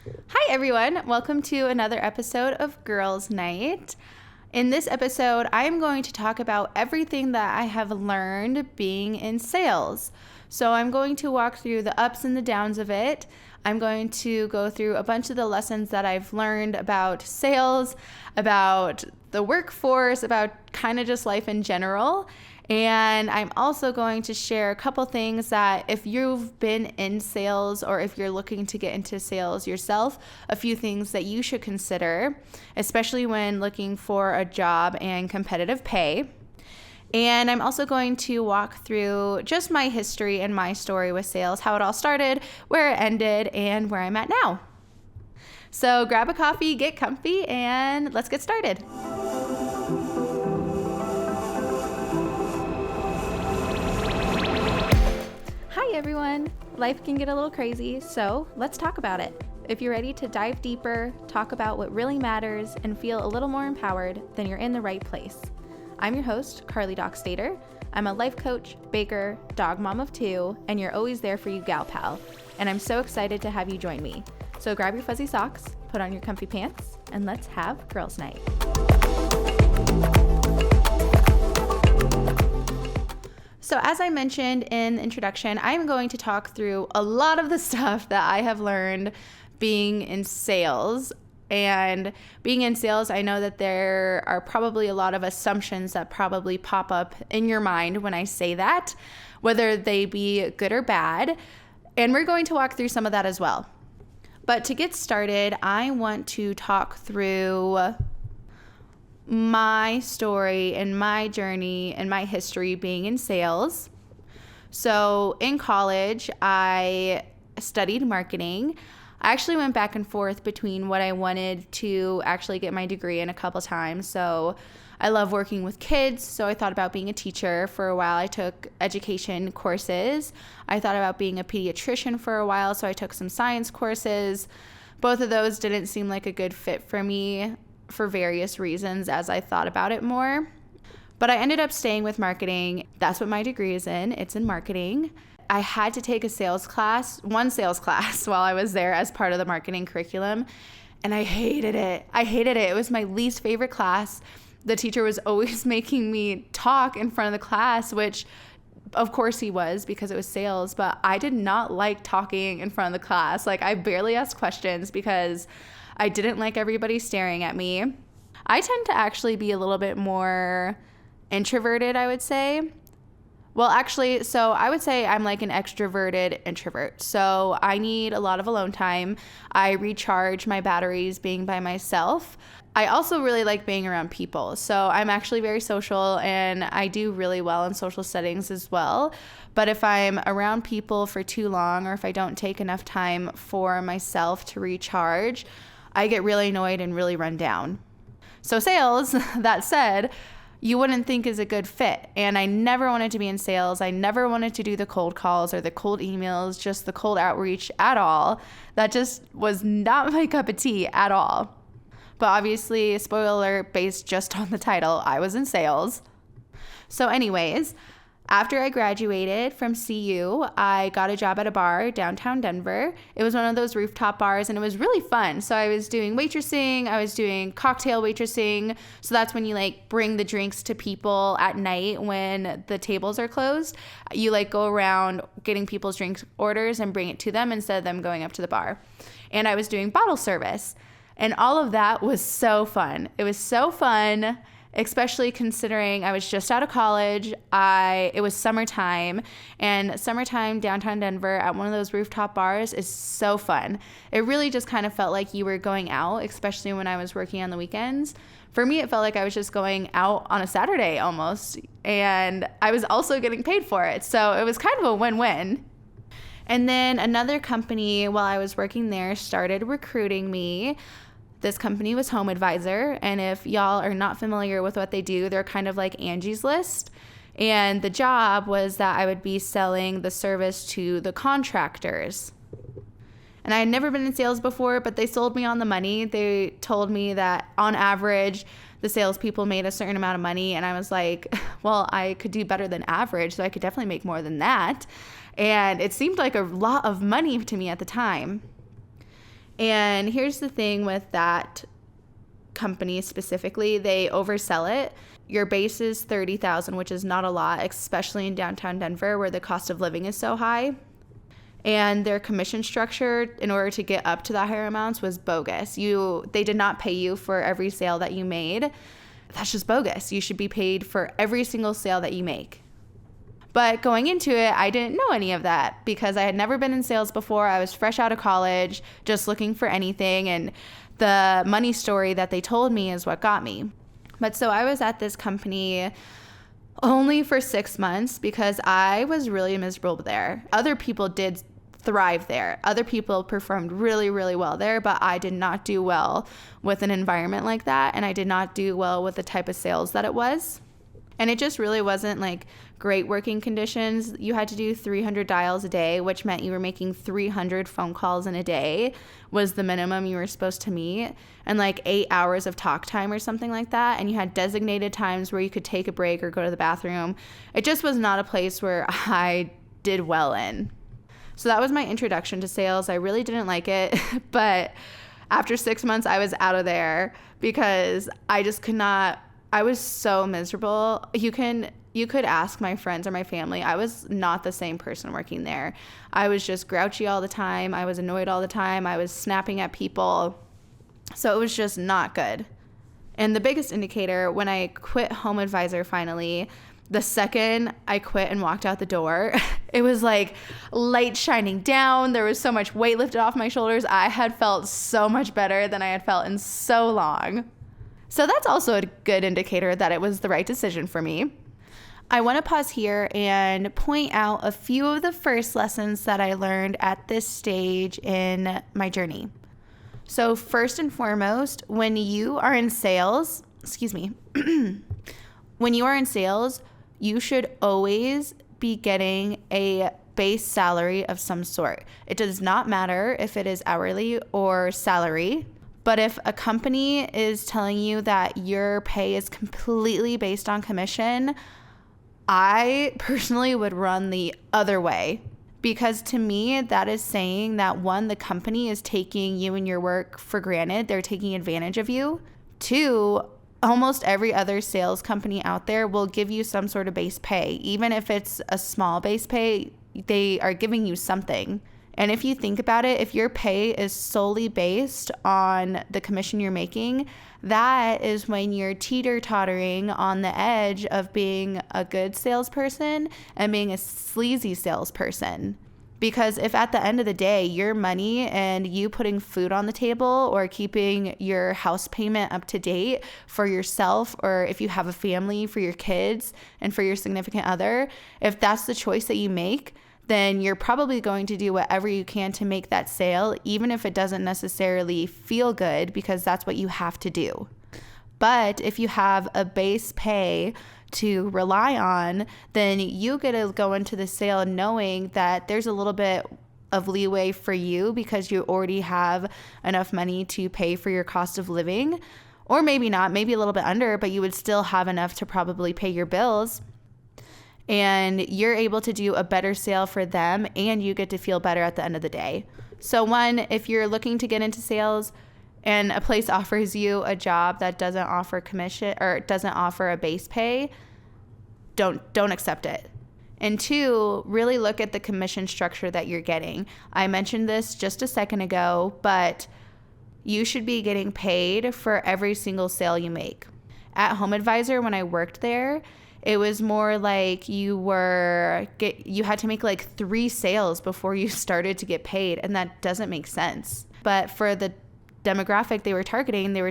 Hi, everyone. Welcome to another episode of Girls Night. In this episode, I am going to talk about everything that I have learned being in sales. So I'm going to walk through the ups and the downs of it. I'm going to go through a bunch of the lessons that I've learned about sales, about the workforce, about kind of just life in general. And I'm also going to share a couple things that if you've been in sales or if you're looking to get into sales yourself, a few things that you should consider, especially when looking for a job and competitive pay. And I'm also going to walk through just my history and my story with sales, how it all started, where it ended, and where I'm at now. So grab a coffee, get comfy, and let's get started. Hi everyone! Life can get a little crazy, so let's talk about it. If you're ready to dive deeper, talk about what really matters, and feel a little more empowered, then you're in the right place. I'm your host, Carley Doxtator. I'm a life coach, baker, dog mom of two, and you're always there for you gal pal. And I'm so excited to have you join me. So grab your fuzzy socks, put on your comfy pants, and let's have girls' night. So as I mentioned in the introduction, I'm going to talk through a lot of the stuff that I have learned being in sales. And being in sales, I know that there are probably a lot of assumptions that probably pop up in your mind when I say that, whether they be good or bad. And we're going to walk through some of that as well. But to get started, I want to talk through my story and my journey and my history being in sales. So in college, I studied marketing. I actually went back and forth between what I wanted to actually get my degree in a couple times. So I love working with kids, so I thought about being a teacher. For a while, I took education courses. I thought about being a pediatrician for a while, so I took some science courses. Both of those didn't seem like a good fit for me for various reasons as I thought about it more. But I ended up staying with marketing. That's what my degree is in. It's in marketing. I had to take one sales class while I was there as part of the marketing curriculum, and I hated it. It was my least favorite class. The teacher was always making me talk in front of the class, which of course he was because it was sales, but I did not like talking in front of the class. Like, I barely asked questions because I didn't like everybody staring at me. I tend to actually be a little bit more introverted, I would say. Well, actually, so I would say I'm like an extroverted introvert. So I need a lot of alone time. I recharge my batteries being by myself. I also really like being around people. So I'm actually very social and I do really well in social settings as well. But if I'm around people for too long or if I don't take enough time for myself to recharge, I get really annoyed and really run down. So sales, that said, you wouldn't think is a good fit. And I never wanted to be in sales. I never wanted to do the cold calls or the cold emails, just the cold outreach at all. That just was not my cup of tea at all. But obviously, spoiler alert, based just on the title, I was in sales. So anyways, after I graduated from CU, I got a job at a bar downtown Denver. It was one of those rooftop bars and it was really fun. So I was doing waitressing, I was doing cocktail waitressing. So that's when you like bring the drinks to people at night when the tables are closed. You like go around getting people's drink orders and bring it to them instead of them going up to the bar. And I was doing bottle service. And all of that was so fun. It was so fun, especially considering I was just out of college. It was summertime, and summertime downtown Denver at one of those rooftop bars is so fun. It really just kind of felt like you were going out, especially when I was working on the weekends. For me, it felt like I was just going out on a Saturday almost, and I was also getting paid for it. So it was kind of a win-win. And then another company while I was working there started recruiting me. This company was Home Advisor, and if y'all are not familiar with what they do, they're kind of like Angie's List. And the job was that I would be selling the service to the contractors. And I had never been in sales before, but they sold me on the money. They told me that on average, the salespeople made a certain amount of money. And I was like, well, I could do better than average, so I could definitely make more than that. And it seemed like a lot of money to me at the time. And here's the thing with that company specifically, they oversell it. Your base is $30,000, which is not a lot, especially in downtown Denver where the cost of living is so high. And their commission structure in order to get up to the higher amounts was bogus. They did not pay you for every sale that you made. That's just bogus. You should be paid for every single sale that you make. But going into it, I didn't know any of that because I had never been in sales before. I was fresh out of college, just looking for anything. And the money story that they told me is what got me. But so I was at this company only for 6 months because I was really miserable there. Other people did thrive there. Other people performed really, really well there, but I did not do well with an environment like that. And I did not do well with the type of sales that it was. And it just really wasn't like great working conditions. You had to do 300 dials a day, which meant you were making 300 phone calls in a day was the minimum you were supposed to meet, and like 8 hours of talk time or something like that. And you had designated times where you could take a break or go to the bathroom. It just was not a place where I did well in. So that was my introduction to sales. I really didn't like it, but after 6 months, I was out of there because I just could not. I was so miserable. You could ask my friends or my family. I was not the same person working there. I was just grouchy all the time. I was annoyed all the time. I was snapping at people. So it was just not good. And the biggest indicator, when I quit Home Advisor finally, the second I quit and walked out the door, it was like light shining down. There was so much weight lifted off my shoulders. I had felt so much better than I had felt in so long. So that's also a good indicator that it was the right decision for me. I want to pause here and point out a few of the first lessons that I learned at this stage in my journey. So first and foremost, when you are in sales, when you are in sales, you should always be getting a base salary of some sort. It does not matter if it is hourly or salary. But if a company is telling you that your pay is completely based on commission, I personally would run the other way. Because to me, that is saying that one, the company is taking you and your work for granted. They're taking advantage of you. Two, almost every other sales company out there will give you some sort of base pay. Even if it's a small base pay, they are giving you something. And if you think about it, if your pay is solely based on the commission you're making, that is when you're teeter-tottering on the edge of being a good salesperson and being a sleazy salesperson. Because if at the end of the day, your money and you putting food on the table or keeping your house payment up to date for yourself, or if you have a family, for your kids and for your significant other, if that's the choice that you make, then you're probably going to do whatever you can to make that sale, even if it doesn't necessarily feel good, because that's what you have to do. But if you have a base pay to rely on, then you get to go into the sale knowing that there's a little bit of leeway for you because you already have enough money to pay for your cost of living, or maybe not, maybe a little bit under, but you would still have enough to probably pay your bills. And you're able to do a better sale for them, and you get to feel better at the end of the day. So one, if you're looking to get into sales and a place offers you a job that doesn't offer commission or doesn't offer a base pay, don't accept it. And two, really look at the commission structure that you're getting. I mentioned this just a second ago, but you should be getting paid for every single sale you make. At Home Advisor, when I worked there, it was more like you had to make like 3 sales before you started to get paid, and that doesn't make sense. But for the demographic they were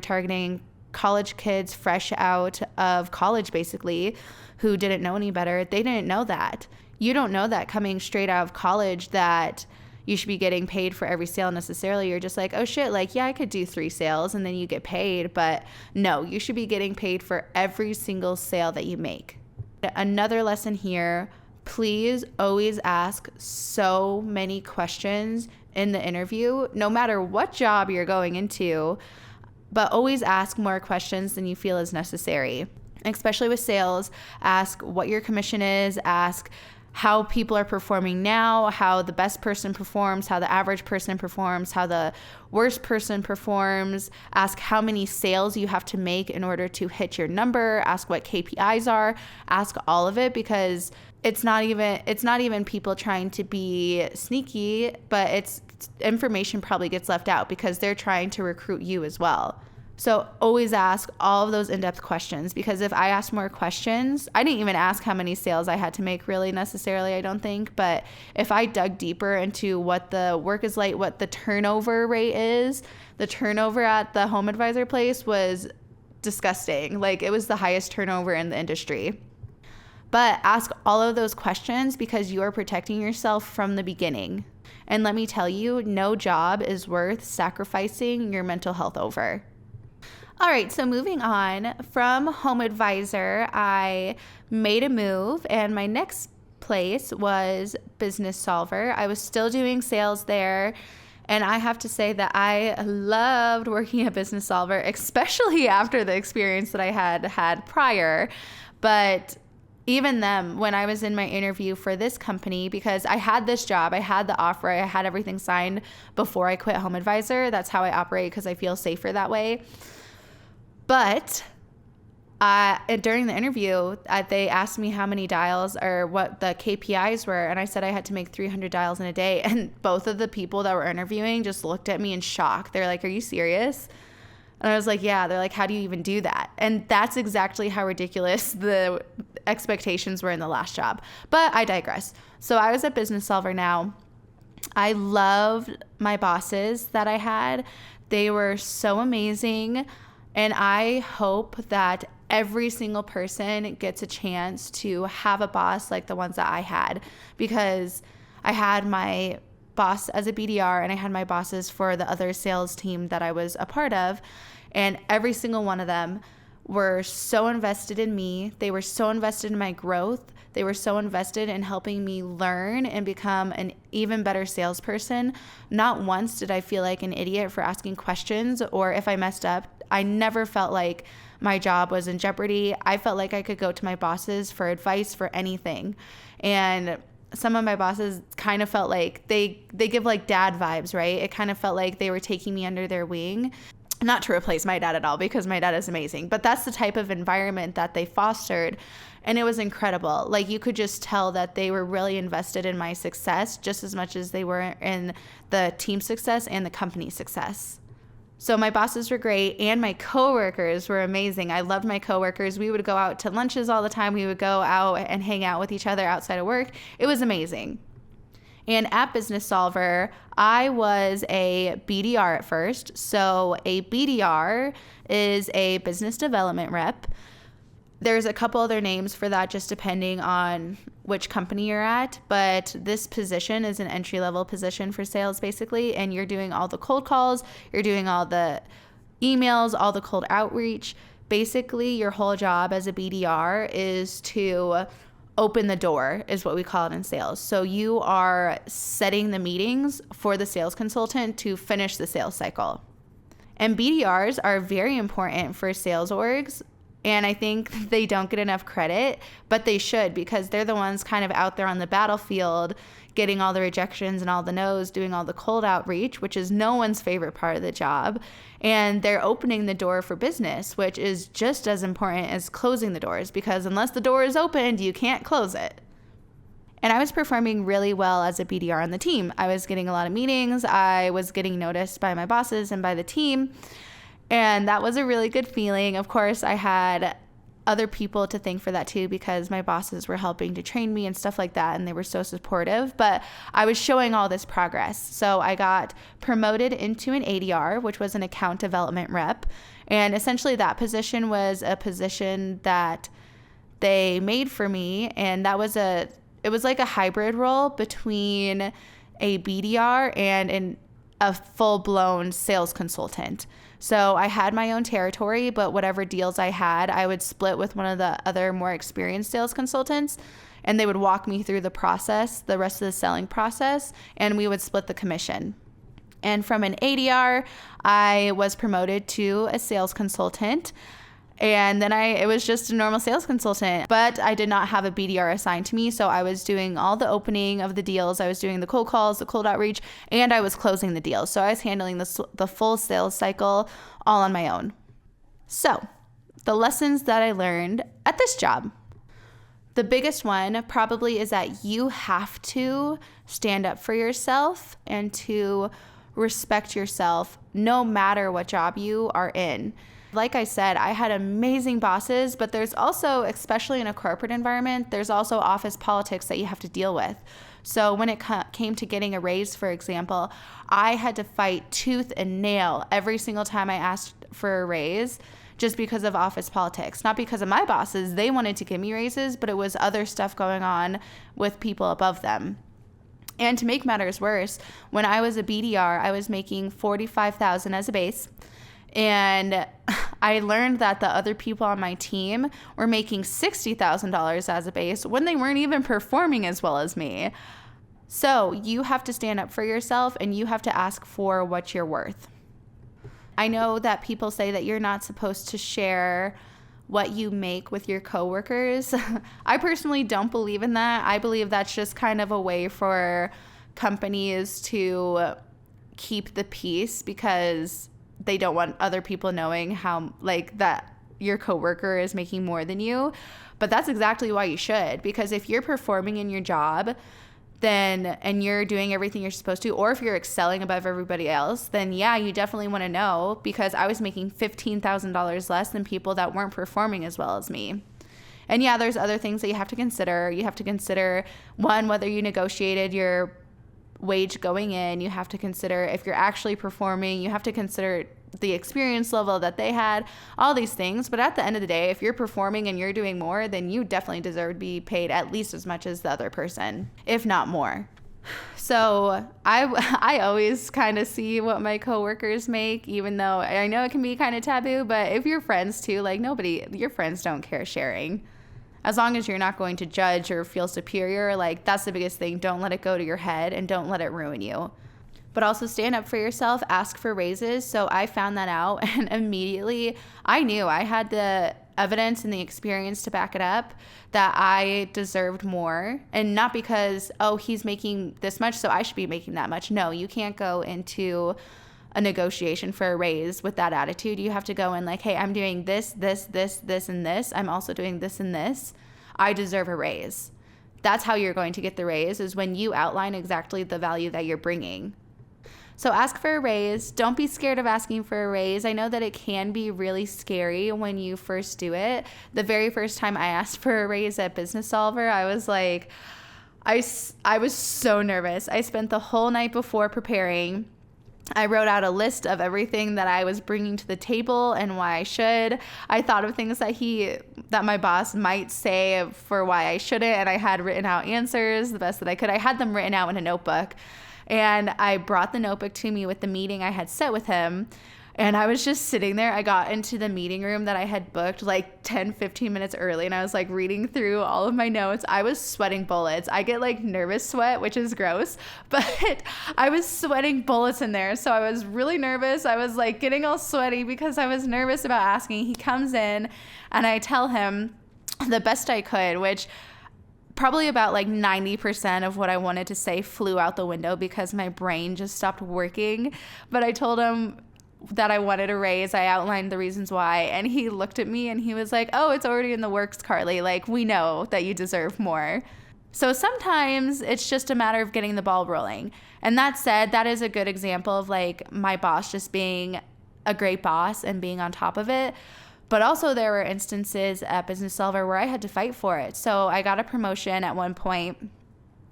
targeting college kids fresh out of college, basically, who didn't know any better. They didn't know that. You don't know that coming straight out of college that you should be getting paid for every sale necessarily. You're just like, oh shit, like, yeah, I could do 3 sales and then you get paid. But no, you should be getting paid for every single sale that you make. Another lesson here, please always ask so many questions in the interview, no matter what job you're going into, but always ask more questions than you feel is necessary. Especially with sales, ask what your commission is, ask how people are performing now, how the best person performs, how the average person performs, how the worst person performs. Ask how many sales you have to make in order to hit your number. Ask what KPIs are. Ask all of it, because it's not even people trying to be sneaky, but it's information probably gets left out because they're trying to recruit you as well. So always ask all of those in-depth questions, because if I asked more questions, I didn't even ask how many sales I had to make really necessarily, I don't think. But if I dug deeper into what the work is like, what the turnover rate is, the turnover at the home advisor place was disgusting. Like, it was the highest turnover in the industry. But ask all of those questions because you are protecting yourself from the beginning. And let me tell you, no job is worth sacrificing your mental health over. All right, so moving on from home advisor, I made a move, and my next place was business solver. I was still doing sales there, and I have to say that I loved working at business solver, especially after the experience that I had prior. But even then, when I was in my interview for this company, because I had this job, I had the offer, I had everything signed before I quit home advisor. That's how I operate because I feel safer that way. But during the interview, they asked me how many dials or what the KPIs were, and I said I had to make 300 dials in a day. And both of the people that were interviewing just looked at me in shock. They're like, "Are you serious?" And I was like, "Yeah." They're like, "How do you even do that?" And that's exactly how ridiculous the expectations were in the last job. But I digress. So I was a business solver now. I loved my bosses that I had. They were so amazing. And I hope that every single person gets a chance to have a boss like the ones that I had, because I had my boss as a BDR and I had my bosses for the other sales team that I was a part of. And every single one of them were so invested in me. They were so invested in my growth. They were so invested in helping me learn and become an even better salesperson. Not once did I feel like an idiot for asking questions, or if I messed up, I never felt like my job was in jeopardy. I felt like I could go to my bosses for advice for anything. And some of my bosses kind of felt like they give like dad vibes, right? It kind of felt like they were taking me under their wing. Not to replace my dad at all, because my dad is amazing, but that's the type of environment that they fostered. And it was incredible. Like, you could just tell that they were really invested in my success just as much as they were in the team success and the company success. So my bosses were great, and my coworkers were amazing. I loved my coworkers. We would go out to lunches all the time. We would go out and hang out with each other outside of work. It was amazing. And at Business Solver, I was a BDR at first. So a BDR is a business development rep. There's a couple other names for that, just depending on which company you're at. But this position is an entry-level position for sales, basically. And you're doing all the cold calls. You're doing all the emails, all the cold outreach. Basically, your whole job as a BDR is to open the door, is what we call it in sales. So you are setting the meetings for the sales consultant to finish the sales cycle. And BDRs are very important for sales orgs. And I think they don't get enough credit, but they should, because they're the ones kind of out there on the battlefield, getting all the rejections and all the no's, doing all the cold outreach, which is no one's favorite part of the job. And they're opening the door for business, which is just as important as closing the doors, because unless the door is opened, you can't close it. And I was performing really well as a BDR on the team. I was getting a lot of meetings. I was getting noticed by my bosses and by the team. And that was a really good feeling. Of course, I had other people to thank for that too, because my bosses were helping to train me and stuff like that, and they were so supportive. But I was showing all this progress. So I got promoted into an ADR, which was an account development rep. And essentially that position was a position that they made for me. And it was like a hybrid role between a BDR and a full-blown sales consultant. So I had my own territory, but whatever deals I had, I would split with one of the other more experienced sales consultants, and they would walk me through the process, the rest of the selling process, and we would split the commission. And from an ADR, I was promoted to a sales consultant. And then it was just a normal sales consultant, but I did not have a BDR assigned to me. So I was doing all the opening of the deals. I was doing the cold calls, the cold outreach, and I was closing the deals. So I was handling the full sales cycle all on my own. So the lessons that I learned at this job. The biggest one probably is that you have to stand up for yourself and to respect yourself no matter what job you are in. Like I said, I had amazing bosses, but there's also, especially in a corporate environment, there's also office politics that you have to deal with. So when it came to getting a raise, for example, I had to fight tooth and nail every single time I asked for a raise just because of office politics. Not because of my bosses. They wanted to give me raises, but it was other stuff going on with people above them. And to make matters worse, when I was a BDR, I was making $45,000 as a base. And I learned that the other people on my team were making $60,000 as a base when they weren't even performing as well as me. So you have to stand up for yourself and you have to ask for what you're worth. I know that people say that you're not supposed to share what you make with your coworkers. I personally don't believe in that. I believe that's just kind of a way for companies to keep the peace because they don't want other people knowing how, like, that your coworker is making more than you. But that's exactly why you should, because if you're performing in your job, and you're doing everything you're supposed to, or if you're excelling above everybody else, then yeah, you definitely want to know, because I was making $15,000 less than people that weren't performing as well as me. And yeah, there's other things that you have to consider. You have to consider, one, whether you negotiated your wage going in. You have to consider if you're actually performing. You have to consider the experience level that they had, all these things. But at the end of the day, if you're performing and you're doing more, then you definitely deserve to be paid at least as much as the other person, if not more. So I always kind of see what my coworkers make, even though I know it can be kind of taboo. But if you're friends too, like, your friends don't care sharing. As long as you're not going to judge or feel superior, like, that's the biggest thing. Don't let it go to your head and don't let it ruin you. But also stand up for yourself, ask for raises. So I found that out, and immediately I knew I had the evidence and the experience to back it up that I deserved more. And not because, oh, he's making this much, so I should be making that much. No, you can't go into a negotiation for a raise with that attitude. You have to go in like, hey, I'm doing this, this, this, this, and this. I'm also doing this and this. I deserve a raise. That's how you're going to get the raise, is when you outline exactly the value that you're bringing. So ask for a raise. Don't be scared of asking for a raise. I know that it can be really scary when you first do it. The very first time I asked for a raise at Business Solver, I was like, I was so nervous. I spent the whole night before preparing. I wrote out a list of everything that I was bringing to the table and why I should. I thought of things that my boss might say for why I shouldn't, and I had written out answers the best that I could. I had them written out in a notebook, and I brought the notebook to me with the meeting I had set with him. And I was just sitting there. I got into the meeting room that I had booked like 10, 15 minutes early, and I was like reading through all of my notes. I was sweating bullets. I get like nervous sweat, which is gross, but I was sweating bullets in there. So I was really nervous. I was like getting all sweaty because I was nervous about asking. He comes in and I tell him the best I could, which probably about like 90% of what I wanted to say flew out the window because my brain just stopped working. But I told him that I wanted a raise. I outlined the reasons why, and he looked at me and he was like, oh, it's already in the works, Carley. Like, we know that you deserve more. So sometimes it's just a matter of getting the ball rolling. And that said, that is a good example of like my boss just being a great boss and being on top of it. But also there were instances at Business Solver where I had to fight for it. So I got a promotion at one point.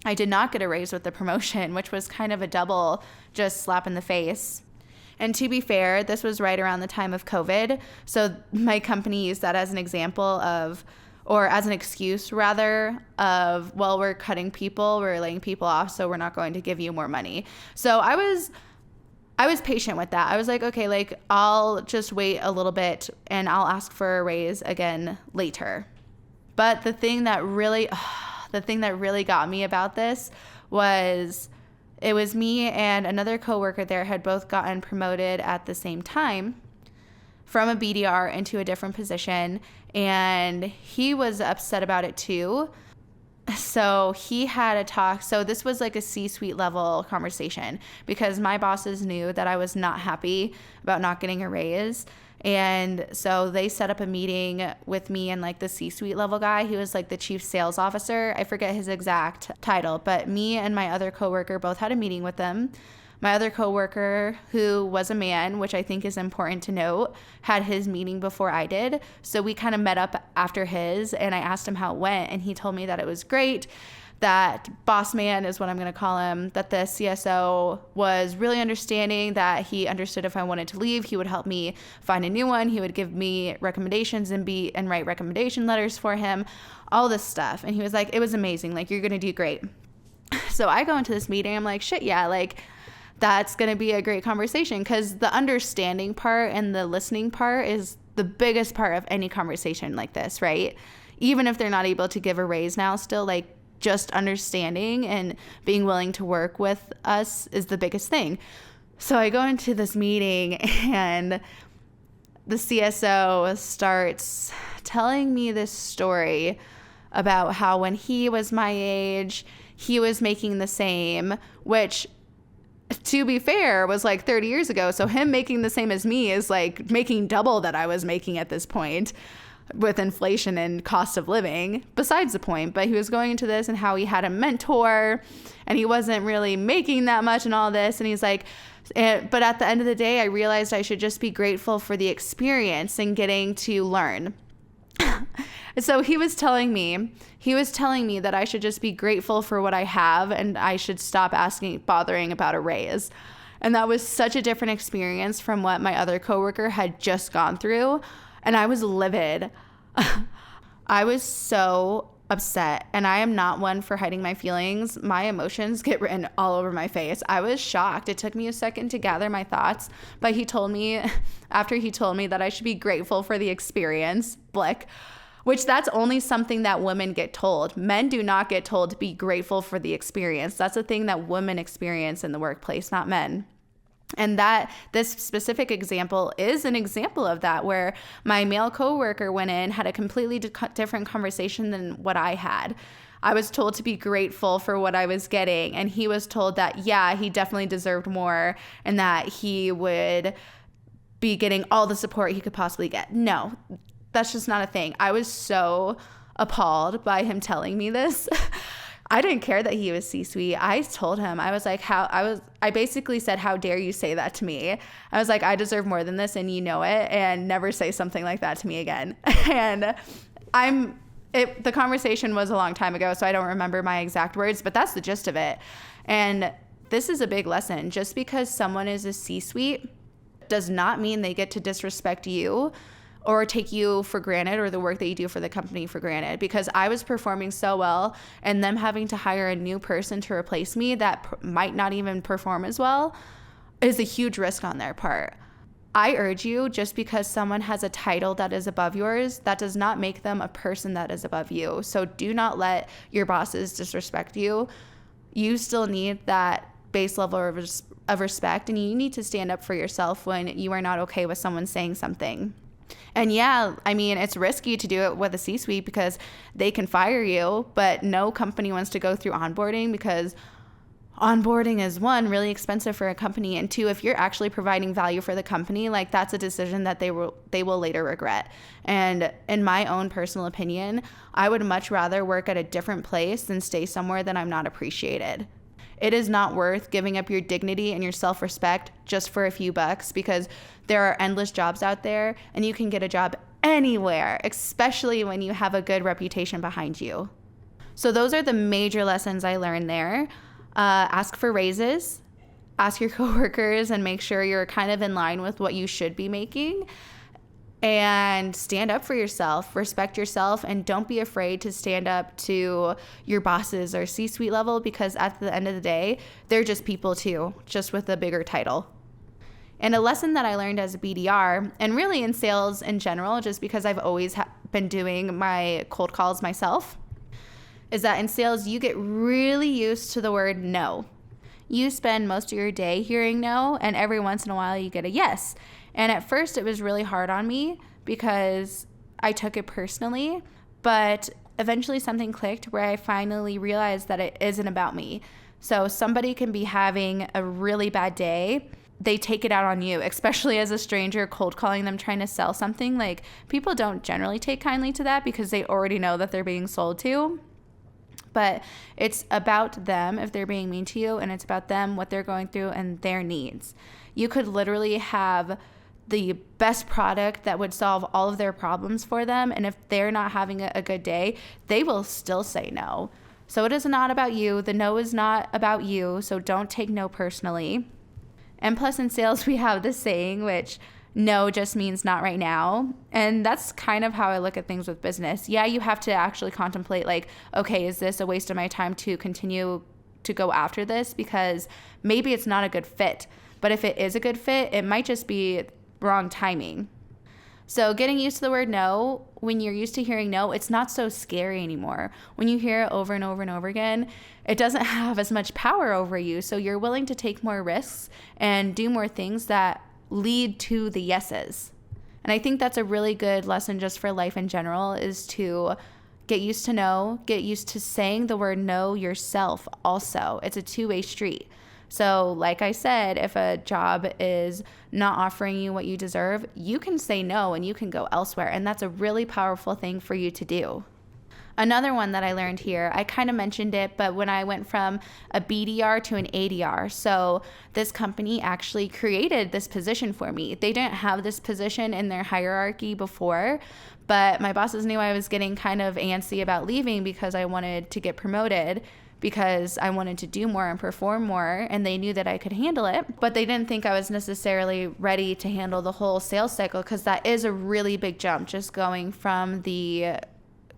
I did not get a raise with the promotion, which was kind of a double just slap in the face. And to be fair, this was right around the time of COVID. So my company used that as an example of, or as an excuse rather, of, well, we're cutting people, we're laying people off, so we're not going to give you more money. So I was patient with that. I was like, okay, like I'll just wait a little bit and I'll ask for a raise again later. But the thing that really got me about this was, it was me and another coworker there had both gotten promoted at the same time from a BDR into a different position, and he was upset about it too. So he had a talk. So this was like a C-suite level conversation because my bosses knew that I was not happy about not getting a raise. And so they set up a meeting with me and like the C-suite level guy. He was like the chief sales officer. I forget his exact title, but me and my other coworker both had a meeting with them. My other coworker, who was a man, which I think is important to note, had his meeting before I did. So we kind of met up after his, and I asked him how it went, and he told me that it was great, that boss man is what I'm going to call him, that the CSO was really understanding, that he understood if I wanted to leave, he would help me find a new one. He would give me recommendations and write recommendation letters for him, all this stuff. And he was like, it was amazing. Like, you're going to do great. So I go into this meeting. I'm like, shit, yeah, like, that's going to be a great conversation, because the understanding part and the listening part is the biggest part of any conversation like this, right? Even if they're not able to give a raise now, still, like, just understanding and being willing to work with us is the biggest thing. So I go into this meeting and the CSO starts telling me this story about how when he was my age, he was making the same, which, to be fair, was like 30 years ago. So him making the same as me is like making double that I was making at this point with inflation and cost of living. Besides the point, but he was going into this and how he had a mentor and he wasn't really making that much and all this. And he's like, but at the end of the day, I realized I should just be grateful for the experience and getting to learn. So he was telling me that I should just be grateful for what I have and I should stop bothering about a raise. And that was such a different experience from what my other coworker had just gone through. And I was livid. I was so upset, and I am not one for hiding my feelings. My emotions get written all over my face. I was shocked. It took me a second to gather my thoughts, but after he told me that I should be grateful for the experience, blick, which that's only something that women get told. Men do not get told to be grateful for the experience. That's a thing that women experience in the workplace, not men. And that this specific example is an example of that, where my male coworker went in, had a completely different conversation than what I had. I was told to be grateful for what I was getting, and he was told that, yeah, he definitely deserved more and that he would be getting all the support he could possibly get. No, that's just not a thing. I was so appalled by him telling me this. I didn't care that he was C-suite. I told him, I was like, I basically said, how dare you say that to me? I was like, I deserve more than this and you know it, and never say something like that to me again. And the conversation was a long time ago, so I don't remember my exact words, but that's the gist of it. And this is a big lesson. Just because someone is a C-suite does not mean they get to disrespect you or take you for granted, or the work that you do for the company for granted. Because I was performing so well, and them having to hire a new person to replace me that might not even perform as well is a huge risk on their part. I urge you, just because someone has a title that is above yours, that does not make them a person that is above you. So do not let your bosses disrespect you. You still need that base level of respect, and you need to stand up for yourself when you are not okay with someone saying something. And yeah, I mean, it's risky to do it with a C-suite because they can fire you, but no company wants to go through onboarding, because onboarding is, one, really expensive for a company, and two, if you're actually providing value for the company, like, that's a decision that they will later regret. And in my own personal opinion, I would much rather work at a different place than stay somewhere that I'm not appreciated. It is not worth giving up your dignity and your self-respect just for a few bucks, because there are endless jobs out there and you can get a job anywhere, especially when you have a good reputation behind you. So those are the major lessons I learned there. Ask for raises, ask your coworkers, and make sure you're kind of in line with what you should be making. And stand up for yourself, respect yourself, and don't be afraid to stand up to your bosses or C-suite level, because at the end of the day, they're just people too, just with a bigger title. And a lesson that I learned as a BDR, and really in sales in general, just because I've always been doing my cold calls myself, is that in sales, you get really used to the word no. You spend most of your day hearing no, and every once in a while you get a yes. And at first it was really hard on me because I took it personally, but eventually something clicked where I finally realized that it isn't about me. So somebody can be having a really bad day. They take it out on you, especially as a stranger cold calling them trying to sell something. Like, people don't generally take kindly to that because they already know that they're being sold to. But it's about them if they're being mean to you, and it's about them, what they're going through, and their needs. You could literally have the best product that would solve all of their problems for them, and if they're not having a good day, they will still say no. So it is not about you. The no is not about you, so don't take no personally. And plus, in sales, we have this saying, which no just means not right now. And that's kind of how I look at things with business. Yeah, you have to actually contemplate, like, okay, is this a waste of my time to continue to go after this? Because maybe it's not a good fit. But if it is a good fit, it might just be wrong timing. So getting used to the word no, when you're used to hearing no, it's not so scary anymore. When you hear it over and over and over again, it doesn't have as much power over you. So you're willing to take more risks and do more things that lead to the yeses. And I think that's a really good lesson just for life in general, is to get used to no, get used to saying the word no yourself also. It's a two-way street. So like I said, if a job is not offering you what you deserve, you can say no and you can go elsewhere. And that's a really powerful thing for you to do. Another one that I learned here, I kind of mentioned it, but when I went from a BDR to an ADR, so this company actually created this position for me. They didn't have this position in their hierarchy before, but my bosses knew I was getting kind of antsy about leaving because I wanted to get promoted, because I wanted to do more and perform more, and they knew that I could handle it, but they didn't think I was necessarily ready to handle the whole sales cycle, because that is a really big jump, just going from the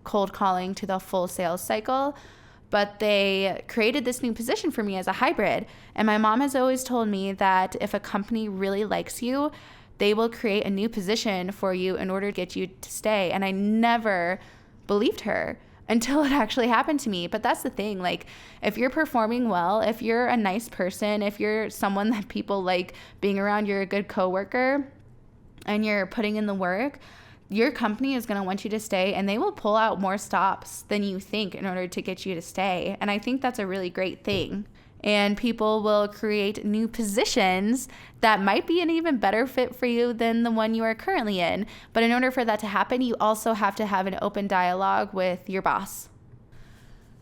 cold calling to the full sales cycle. But they created this new position for me as a hybrid. And my mom has always told me that if a company really likes you, they will create a new position for you in order to get you to stay. And I never believed her until it actually happened to me. But that's the thing, like, if you're performing well, if you're a nice person, if you're someone that people like being around, you're a good coworker and you're putting in the work, your company is going to want you to stay, and they will pull out more stops than you think in order to get you to stay. And I think that's a really great thing. And people will create new positions that might be an even better fit for you than the one you are currently in. But in order for that to happen, you also have to have an open dialogue with your boss.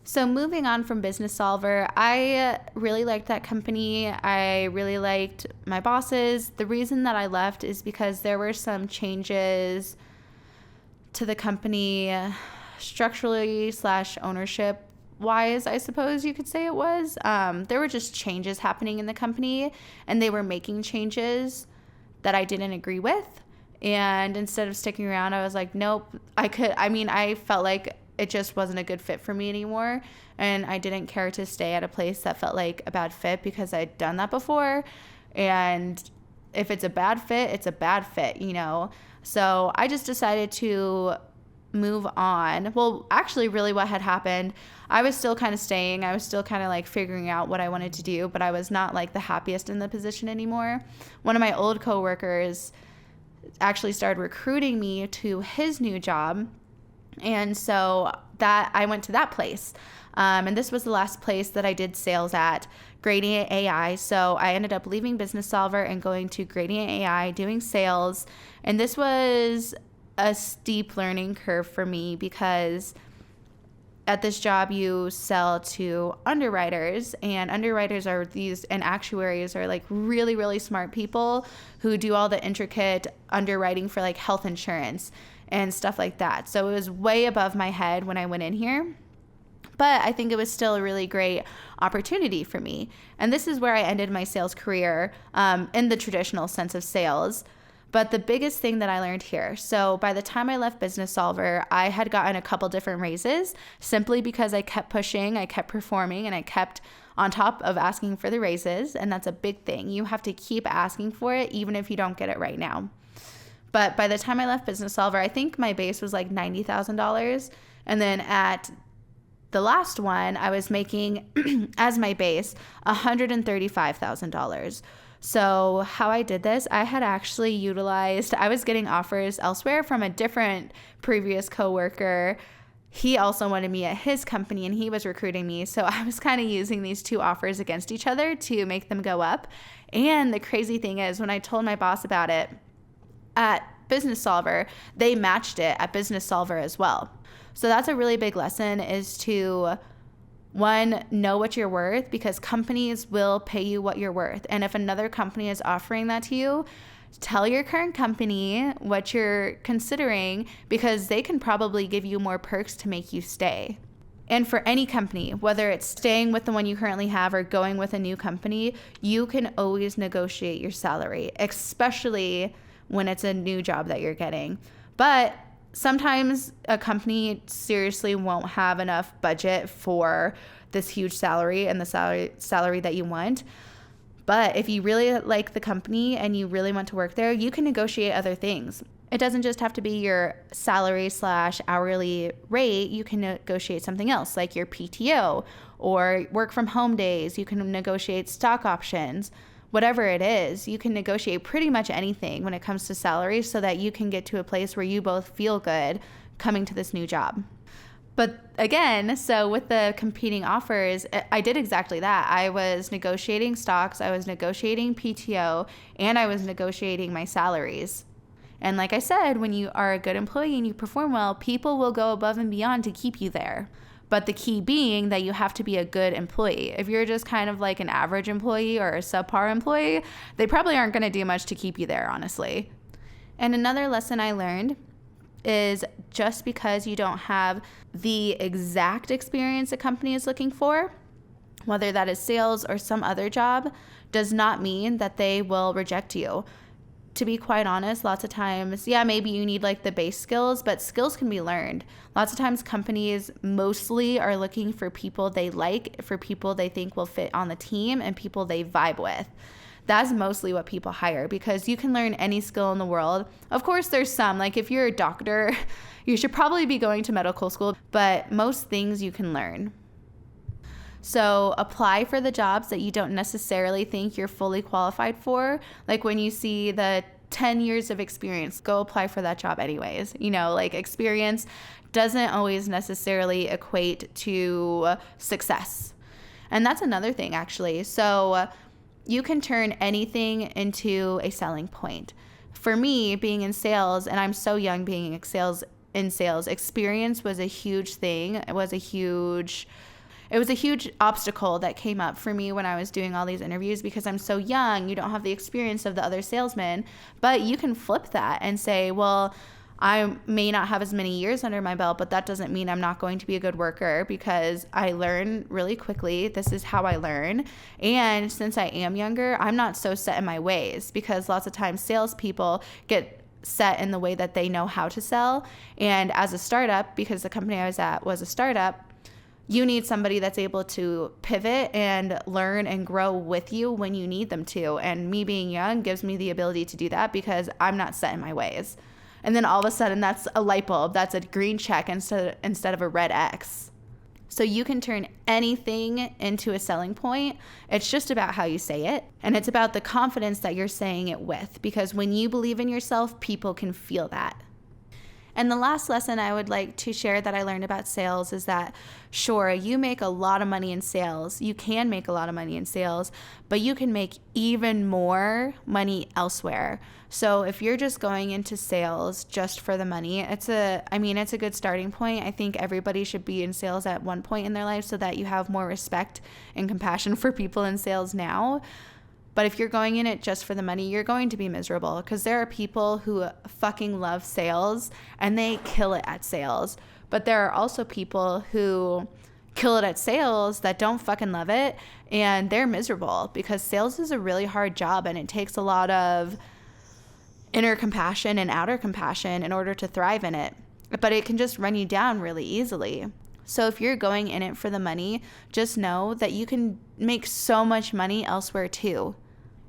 So moving on from Business Solver, I really liked that company. I really liked my bosses. The reason that I left is because there were some changes to the company structurally / ownership wise, I suppose you could say it was. There were just changes happening in the company, and they were making changes that I didn't agree with. And instead of sticking around, I was like, nope, I felt like it just wasn't a good fit for me anymore. And I didn't care to stay at a place that felt like a bad fit, because I'd done that before. And if it's a bad fit, it's a bad fit, you know? So I just decided to move on. Well, actually, really what had happened, I was still kind of staying. I was still kind of like figuring out what I wanted to do, but I was not like the happiest in the position anymore. One of my old coworkers actually started recruiting me to his new job. And so that I went to that place. And this was the last place that I did sales at, Gradient AI. So I ended up leaving Business Solver and going to Gradient AI, doing sales. And this was a steep learning curve for me, because at this job you sell to underwriters, and underwriters are these, and actuaries are like really, really smart people who do all the intricate underwriting for like health insurance and stuff like that. So it was way above my head when I went in here. But I think it was still a really great opportunity for me. And this is where I ended my sales career, in the traditional sense of sales. But the biggest thing that I learned here, so by the time I left Business Solver, I had gotten a couple different raises, simply because I kept pushing, I kept performing, and I kept on top of asking for the raises. And that's a big thing. You have to keep asking for it, even if you don't get it right now. But by the time I left Business Solver, I think my base was like $90,000. And then at the last one, I was making, as my base, $135,000. So how I did this, I was getting offers elsewhere from a different previous coworker. He also wanted me at his company and he was recruiting me. So I was kind of using these two offers against each other to make them go up. And the crazy thing is, when I told my boss about it at Business Solver, they matched it at Business Solver as well. So that's a really big lesson, is to, one, know what you're worth, because companies will pay you what you're worth. And if another company is offering that to you, tell your current company what you're considering, because they can probably give you more perks to make you stay. And for any company, whether it's staying with the one you currently have or going with a new company, you can always negotiate your salary, especially when it's a new job that you're getting. But sometimes a company seriously won't have enough budget for this huge salary and the salary that you want. But if you really like the company and you really want to work there, you can negotiate other things. It doesn't just have to be your salary/hourly rate. You can negotiate something else, like your PTO or work from home days. You can negotiate stock options. Whatever it is, you can negotiate pretty much anything when it comes to salary, so that you can get to a place where you both feel good coming to this new job. But again, so with the competing offers, I did exactly that. I was negotiating stocks, I was negotiating PTO, and I was negotiating my salaries. And like I said, when you are a good employee and you perform well, people will go above and beyond to keep you there. But the key being that you have to be a good employee. If you're just kind of like an average employee or a subpar employee, they probably aren't going to do much to keep you there, honestly. And another lesson I learned is, just because you don't have the exact experience a company is looking for, whether that is sales or some other job, does not mean that they will reject you. To be quite honest, lots of times, maybe you need like the base skills, but skills can be learned. Lots of times companies mostly are looking for people they like, for people they think will fit on the team, and people they vibe with. That's mostly what people hire, because you can learn any skill in the world. Of course, there's some, like if you're a doctor, you should probably be going to medical school, but most things you can learn. So apply for the jobs that you don't necessarily think you're fully qualified for. Like when you see the 10 years of experience, go apply for that job anyways. Like experience doesn't always necessarily equate to success. And that's another thing, actually. So you can turn anything into a selling point. For me, being in sales, and I'm so young being in sales, experience was a huge thing. It was a huge obstacle that came up for me when I was doing all these interviews, because I'm so young. You don't have the experience of the other salesmen, but you can flip that and say, well, I may not have as many years under my belt, but that doesn't mean I'm not going to be a good worker, because I learn really quickly. This is how I learn. And since I am younger, I'm not so set in my ways, because lots of times salespeople get set in the way that they know how to sell. And as a startup, because the company I was at was a startup, you need somebody that's able to pivot and learn and grow with you when you need them to. And me being young gives me the ability to do that, because I'm not set in my ways. And then all of a sudden, that's a light bulb. That's a green check instead of a red X. So you can turn anything into a selling point. It's just about how you say it. And it's about the confidence that you're saying it with. Because when you believe in yourself, people can feel that. And the last lesson I would like to share that I learned about sales is that, sure, you make a lot of money in sales. You can make a lot of money in sales, but you can make even more money elsewhere. So if you're just going into sales just for the money, it's a good starting point. I think everybody should be in sales at one point in their life, so that you have more respect and compassion for people in sales now. But if you're going in it just for the money, you're going to be miserable, because there are people who fucking love sales and they kill it at sales. But there are also people who kill it at sales that don't fucking love it, and they're miserable, because sales is a really hard job and it takes a lot of inner compassion and outer compassion in order to thrive in it. But it can just run you down really easily. So if you're going in it for the money, just know that you can make so much money elsewhere too.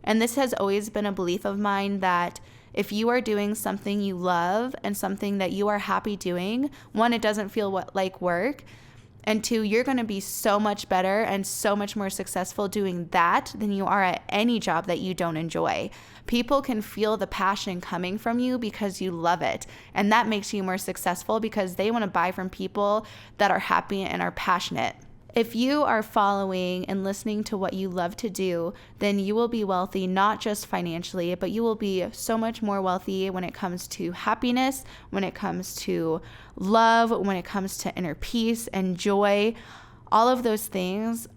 And this has always been a belief of mine, that if you are doing something you love and something that you are happy doing, one, it doesn't feel like work, And 2, you're going to be so much better and so much more successful doing that than you are at any job that you don't enjoy. People can feel the passion coming from you because you love it. And that makes you more successful because they want to buy from people that are happy and are passionate. If you are following and listening to what you love to do, then you will be wealthy, not just financially, but you will be so much more wealthy when it comes to happiness, when it comes to love, when it comes to inner peace and joy. All of those things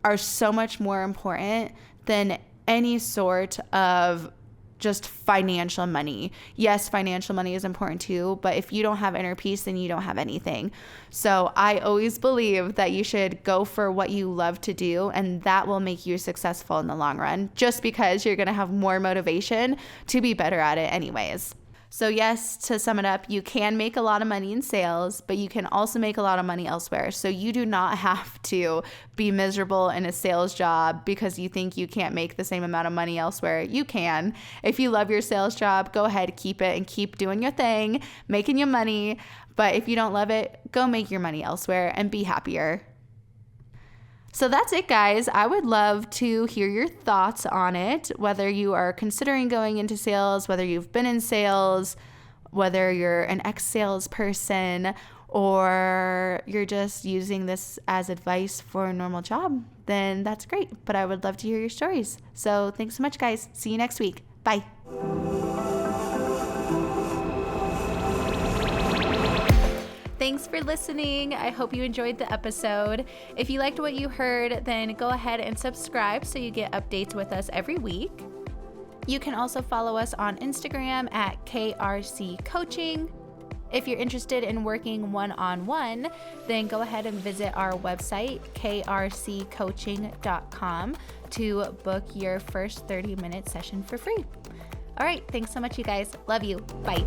are so much more important than any sort of just financial money. Yes, financial money is important too, but if you don't have inner peace, then you don't have anything. So I always believe that you should go for what you love to do, and that will make you successful in the long run, just because you're going to have more motivation to be better at it anyways. So yes, to sum it up, you can make a lot of money in sales, but you can also make a lot of money elsewhere. So you do not have to be miserable in a sales job because you think you can't make the same amount of money elsewhere. You can. If you love your sales job, go ahead, keep it and keep doing your thing, making your money. But if you don't love it, go make your money elsewhere and be happier. So that's it, guys. I would love to hear your thoughts on it, whether you are considering going into sales, whether you've been in sales, whether you're an ex-salesperson, or you're just using this as advice for a normal job, then that's great. But I would love to hear your stories. So thanks so much, guys. See you next week. Bye. Thanks for listening. I hope you enjoyed the episode. If you liked what you heard, then go ahead and subscribe so you get updates with us every week. You can also follow us on Instagram at KRC Coaching. If you're interested in working one-on-one, then go ahead and visit our website, krccoaching.com, to book your first 30-minute session for free. All right, thanks so much, you guys. Love you. Bye.